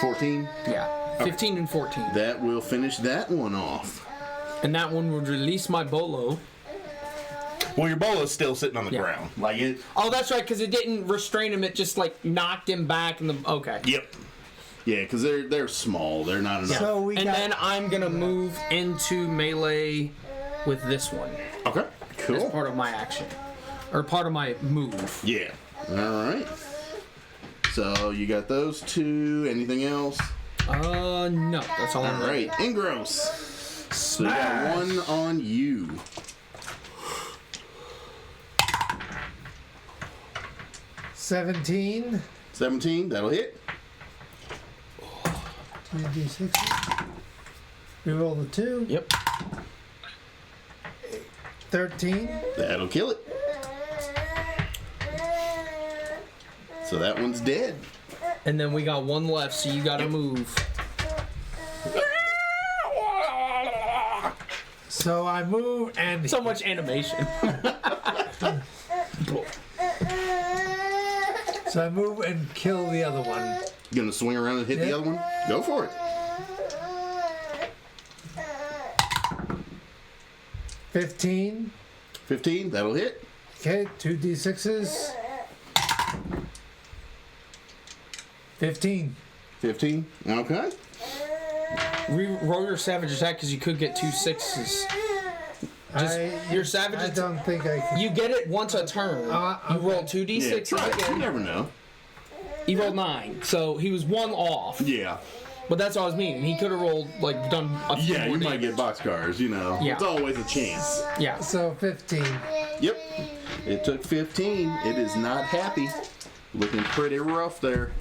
14. Yeah, 15 and 14. That will finish that one off. And that one would release my bolo. Well, your bolo's still sitting on the ground. Like it. Oh, that's right, because it didn't restrain him. It just like knocked him back. Okay. Yep. Yeah, because they're small. They're not enough. So then I'm gonna move into melee with this one. Okay. Cool. As part of my action, or part of my move. Yeah. All right. So you got those two. Anything else? No, that's all. All right. Engross. So you got one on you. 17. 17. That'll hit. 2d6. Reroll the 2. Yep. 13. That'll kill it. So that one's dead. And then we got one left, so you gotta move. So I move and So much animation. so I move and kill the other one. You gonna swing around and hit the other one? Go for it. 15. 15. That'll hit. Okay, 2d6s. 15. 15. Okay. Roll your savage attack because you could get 2 6s. Your savage I attack. don't think I can. You get it once a turn. You roll 2d6 Yeah, try it. You again. never know. He rolled 9, so he was 1 off. Yeah. But that's all I was meaning. He could have rolled, like, done a few Yeah, more you might damage. get boxcars, you know. Yeah. It's always a chance. Yeah. So 15. Yep. It took 15. It is not happy. Looking pretty rough there.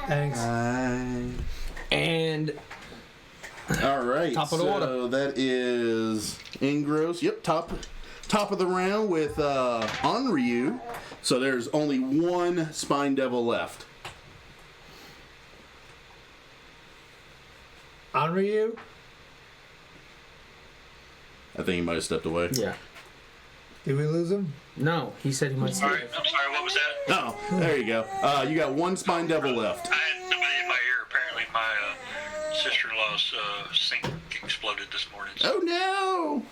Thanks. And All right. Top of the order. So that is Engross. Yep, top of the round with Onryu. So there's only one Spine Devil left. Onryu? I think he might have stepped away. yeah. Did we lose him? No, he said he might. Sorry, I'm sorry, what was that? Oh, there you go. You got one Spine Devil left. I had somebody in my ear. Apparently, my sister-in-law's sink exploded this morning. So Oh no!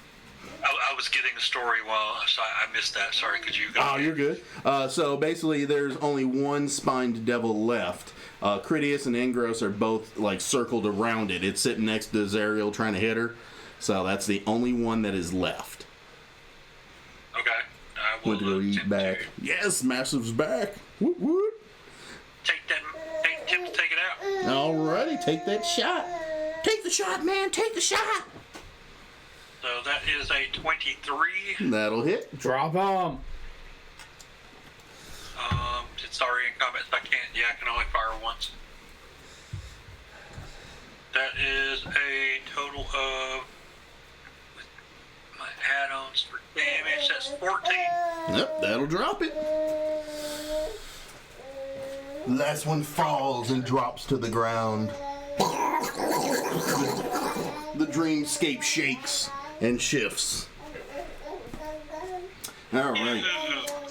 I was getting the story while, so I missed that. Sorry, could you go? Oh, you're good. So basically, there's only one Spined Devil left. Critias and Engross are both like circled around it. It's sitting next to Zariel trying to hit her. So that's the only one that is left. Okay. I will Went to go eat attempt back. to Yes, Massive's back. Woot woot. take it out. Alrighty, take that shot. Take the shot, man. Take the shot. So that is a 23. That'll hit. Drop him. It's already in combat, so I can't. Yeah, I can only fire once. That is a total of, with my add-ons for damage, that's 14. Yep, that'll drop it. Last one falls and drops to the ground. The dreamscape shakes and shifts. All right.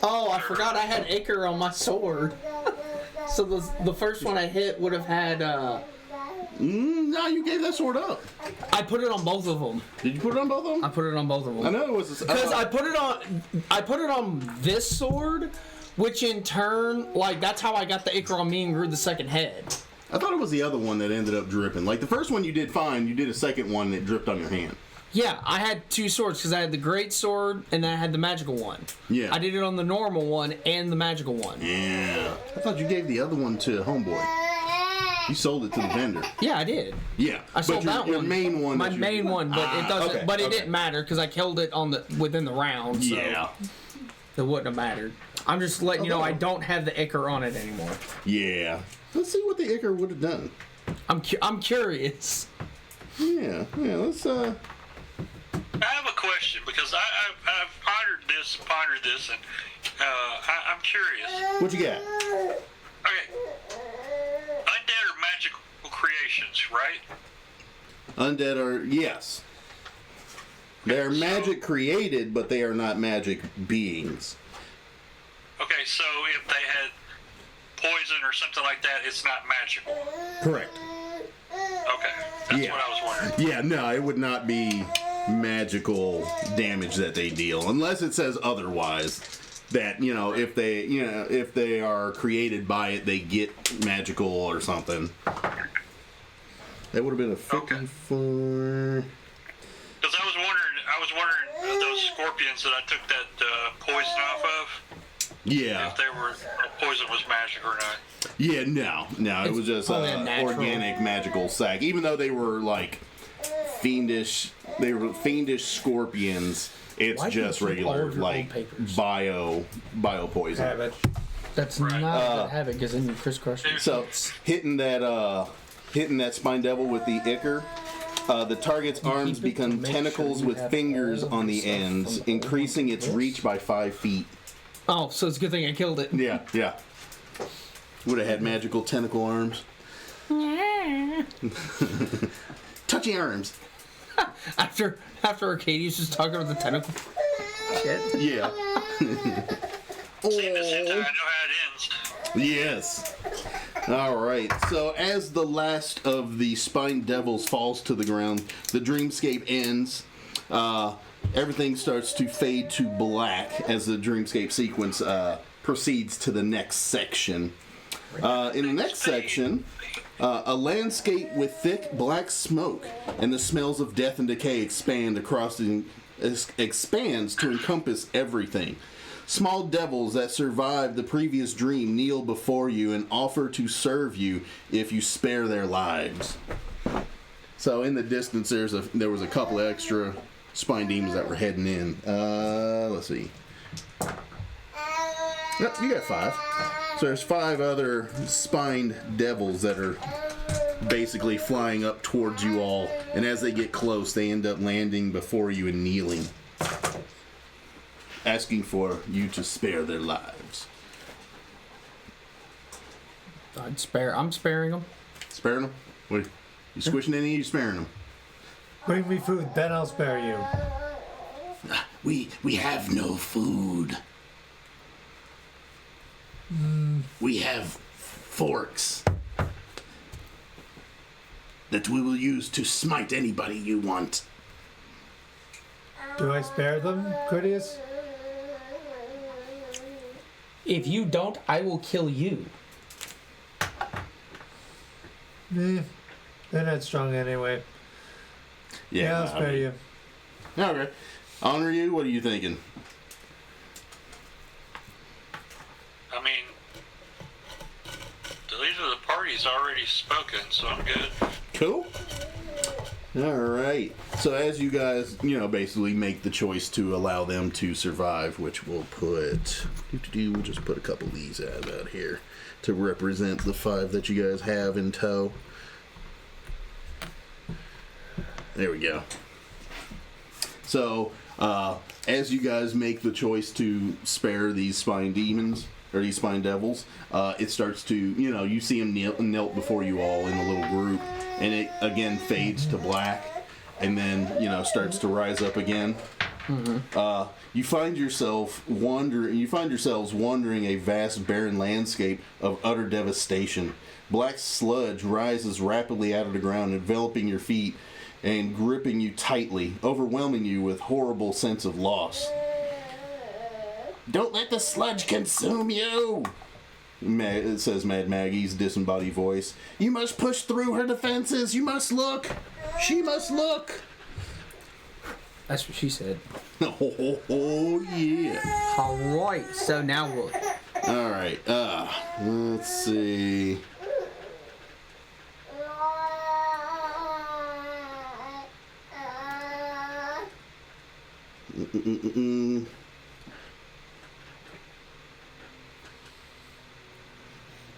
Oh, I forgot I had Acre on my sword. So the first one I hit would have had. No, you gave that sword up. I put it on both of them. Did you put it on both of them? I put it on both of them. I know it was Because I put it on this sword, which in turn, like, that's how I got the Acre on me and grew the second head. I thought it was the other one that ended up dripping. Like the first one you did fine. You did a second one that dripped on your hand. Yeah, I had 2 swords because I had the great sword and then I had the magical one. Yeah. I did it on the normal one and the magical one. Yeah. I thought you gave the other one to Homeboy. You sold it to the vendor. Yeah, I did. Yeah. I sold but that your one. main one. My that you- main one, but it doesn't. okay, But it okay. didn't matter because I killed it within the round. So Yeah. it wouldn't have mattered. I'm just letting you know I don't have the Icar on it anymore. Yeah. Let's see what the Icar would have done. I'm curious. Yeah. Let's I have a question because I've pondered this, and I'm curious. What you got? Okay, undead are magical creations, right? Undead are yes. They're magic created, but they are not magic beings. Okay, so if they had poison or something like that, it's not magical. Correct. Okay, that's what I was wondering. Yeah, no, it would not be magical damage that they deal, unless it says otherwise. That, if they are created by it, they get magical or something. That would have been a 54. Because I was wondering those scorpions that I took that poison off of. Yeah. If poison was magic or not. Yeah, no, it was just organic magical sac. Even though they were like fiendish scorpions. It's just regular like bio poison. Habit. That's not a good habit because then you crisscross. So hitting that spine devil with the ichor. The target's arms become tentacles with fingers on the ends, increasing its reach by 5 feet. Oh, so it's a good thing I killed it. Yeah. Would have had magical tentacle arms. Touchy arms. After Arcadius was talking about the tentacle shit. Yeah. See, this I know how it ends. Yes. All right. So as the last of the spine devils falls to the ground, the dreamscape ends. Everything starts to fade to black as the dreamscape sequence proceeds to the next section. In the next section, a landscape with thick black smoke and the smells of death and decay expands to encompass everything. Small devils that survived the previous dream kneel before you and offer to serve you if you spare their lives. So in the distance, there was a couple extra spine demons that were heading in. Let's see. Yep, you got 5. So there's 5 other spined devils that are basically flying up towards you all, and as they get close, they end up landing before you and kneeling, asking for you to spare their lives. I'm sparing them. Sparing them? What? You squishing any? You sparing them? Bring me food, then I'll spare you. We have no food. We have forks that we will use to smite anybody you want. Do I spare them, Critias? If you don't, I will kill you. They're not strong anyway. Yeah, I'll spare you. Okay. Honor you, what are you thinking? I mean, the leader of the party's already spoken, so I'm good. Cool. All right. So as you guys, basically make the choice to allow them to survive, which we'll put, we'll just put a couple of these out here to represent the 5 that you guys have in tow. There we go. So, as you guys make the choice to spare these spine demons, or these spine devils, it starts to, you see them knelt before you all in a little group, and it again fades to black, and then, starts to rise up again. Mm-hmm. You find yourselves wandering a vast barren landscape of utter devastation. Black sludge rises rapidly out of the ground, enveloping your feet and gripping you tightly, overwhelming you with horrible sense of loss. Don't let the sludge consume you, it says Mad Maggie's disembodied voice. You must push through her defenses. You must look. She must look. That's what she said. Oh yeah. All right. So now what? All right. Let's see.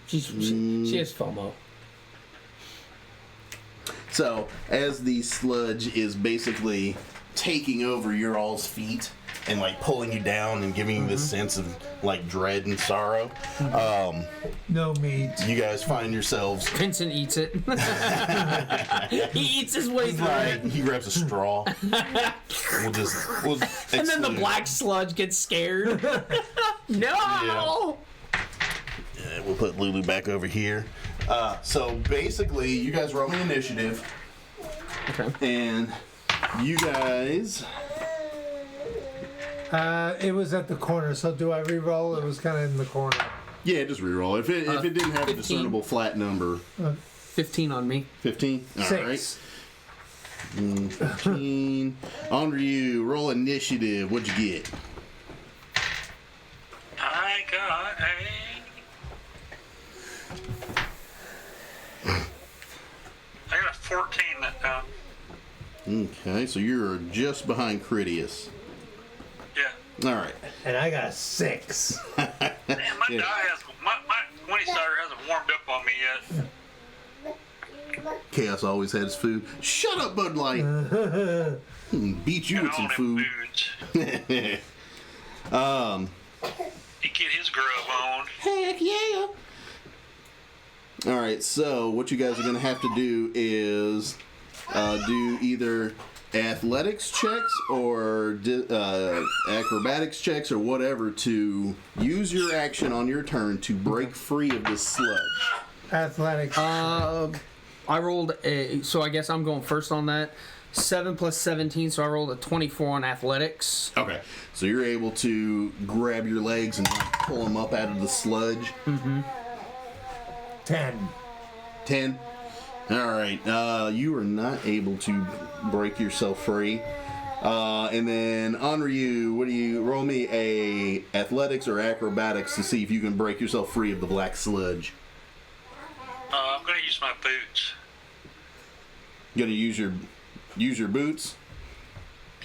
She has FOMO. So, as the sludge is basically taking over your all's feet, and like pulling you down and giving you this sense of like dread and sorrow. No meat. You guys find yourselves. Vincent eats it. He eats his way through it. He grabs a straw. We'll And then the exclude- black sludge gets scared. No! Yeah, we'll put Lulu back over here. So basically, you guys roll me initiative, Okay. and you guys. It was at the corner, so do I re-roll? It was kind of in the corner. Yeah, just reroll. If it didn't have a 15. discernible flat number, 15 on me. 15. All right. 6. 15. On to you. Roll initiative. What'd you get? I got a 14 that time. Okay, so you're just behind Critias. Yeah. All right. And I got a 6. Man, my die has my 20-sider hasn't warmed up on me yet. Chaos always has food. Shut up, Bud Light. Beat you And with all some them food. foods. He get his grub on. Heck yeah. All right, so what you guys are going to have to do is do either athletics checks or acrobatics checks or whatever to use your action on your turn to break free of this sludge. Athletics. I rolled so I guess I'm going first on that. 7 plus 17, so I rolled a 24 on athletics. Okay, so you're able to grab your legs and like, pull them up out of the sludge. 10. 10. All right, you are not able to break yourself free. And then Onryu, what do you roll me a athletics or acrobatics to see if you can break yourself free of the black sludge? I'm gonna use my boots. You gonna use your boots?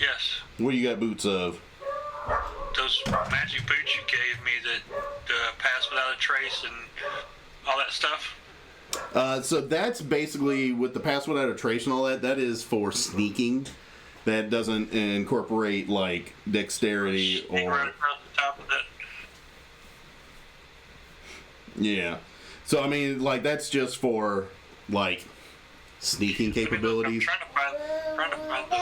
Yes. What do you got boots of? Those magic boots you gave me that pass without a trace and all that stuff. So that's basically with the pass without a trace and all that. That is for sneaking. That doesn't incorporate like dexterity Sneak or right across the top of that. yeah. So I mean, like that's just for like sneaking capabilities. I'm trying to find the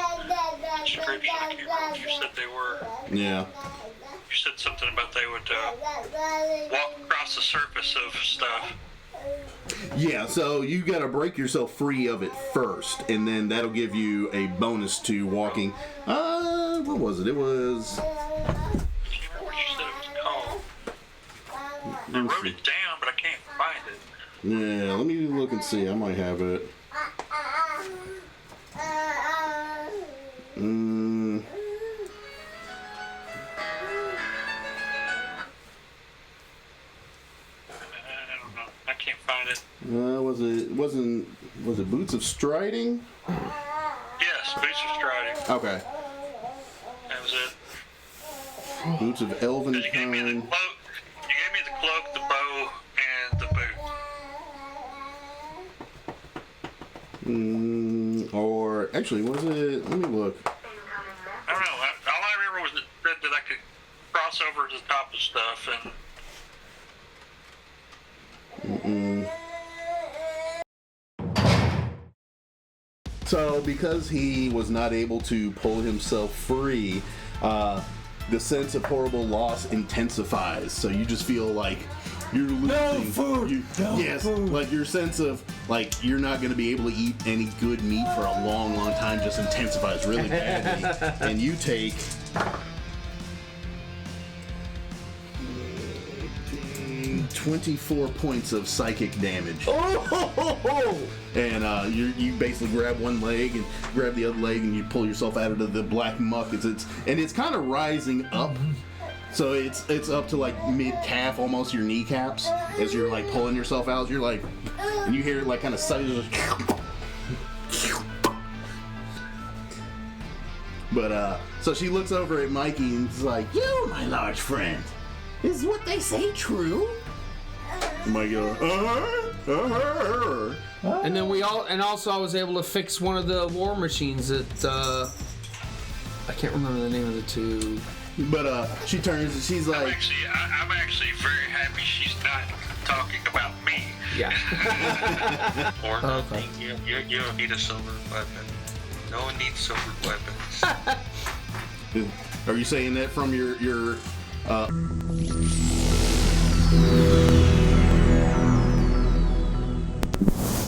description. I can't remember what you said they were. Yeah. You said something about they would walk across the surface of stuff. Yeah, so you got to break yourself free of it first, and then that'll give you a bonus to walking. What was it? It was. I can't remember what you said it was called. I wrote it down, but I can't find it. Yeah, let me look and see. I might have it. I don't know. I can't find it. Was it Boots of Striding? Yes, boots of striding. Okay. That was it. Boots of Elven You gave me the Kind. cloak. You gave me the cloak, the bow, and the boot. Or actually, was it? Let me look. I don't know. All I remember was that I could cross over to the top of stuff and. So, because he was not able to pull himself free, the sense of horrible loss intensifies. So you just feel like you're losing. Food! Yes, Food! like your sense of like you're not going to be able to eat any good meat for a long, long time just intensifies really badly, and you take 24 points of psychic damage. And you basically grab one leg and grab the other leg and you pull yourself out of the black muck. It's kind of rising up. So it's up to like mid calf, almost your kneecaps, as you're like pulling yourself out. You're like, and you hear it like kind of suddenly. But so she looks over at Mikey and is like, "You, my large friend, is what they say true?" And Mikey goes, And then also I was able to fix one of the war machines that I can't remember the name of the two. But she turns and she's like, I'm actually very happy she's not talking about me. Yeah. Or nothing. You don't need a silver weapon. No one needs silver weapons. are you saying that from your